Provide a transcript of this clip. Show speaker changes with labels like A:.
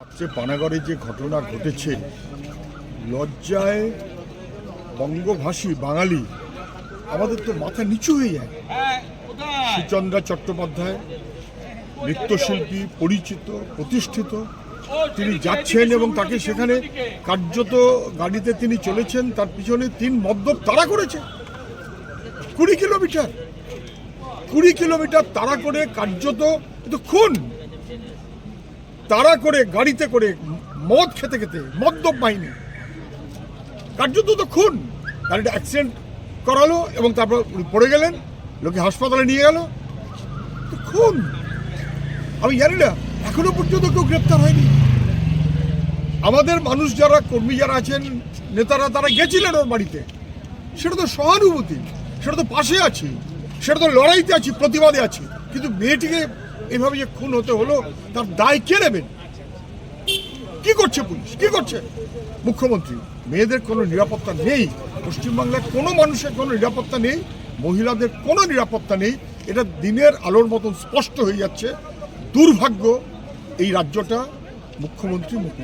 A: আজকে পানাগড়ে যে ঘটনা ঘটেছে, লজ্জায় বঙ্গভাষী বাঙালি আমাদের তো মাথা নিচু হয়ে যায়। সুচন্দ্রা চট্টোপাধ্যায় নৃত্যশিল্পী, পরিচিত, প্রতিষ্ঠিত, তিনি যাচ্ছেন এবং তাকে সেখানে কার্যত গাড়িতে তিনি চলেছেন, তার পিছনে 3 মদ্যপ তাড়া করেছে। 20 কিলোমিটার তাড়া করে কার্যত খুন, তাড়া করে গাড়িতে করে মদ খেতে খেতে, মদ্যপ বাহিনী কার্যত তো খুন। গাড়িটা অ্যাক্সিডেন্ট করালো এবং তারপর পড়ে গেলেন, লোকে হাসপাতালে নিয়ে গেল, তো খুন। আমি জানি না এখনো পর্যন্ত কেউ গ্রেপ্তার হয়নি। আমাদের মানুষ যারা, কর্মী যারা আছেন, নেতারা, তারা গেছিলেন ওর বাড়িতে, সেটা তো সহানুভূতি, সেটা তো পাশে আছি, সেটা তো লড়াইতে আছি, প্রতিবাদে আছি। কিন্তু মেয়েটিকে এভাবে যে খুন হতে হলো, তার দায় কে নেবেন? কি করছে পুলিশ, কি করছে মুখ্যমন্ত্রী? মেয়েদের কোনো নিরাপত্তা নেই, পশ্চিমবাংলায় কোনো মানুষের কোনো নিরাপত্তা নেই, মহিলাদের কোনো নিরাপত্তা নেই। এটা দিনের আলোর মতন স্পষ্ট হয়ে যাচ্ছে। দুর্ভাগ্য এই রাজ্যটা মুখ্যমন্ত্রী মুখ্য।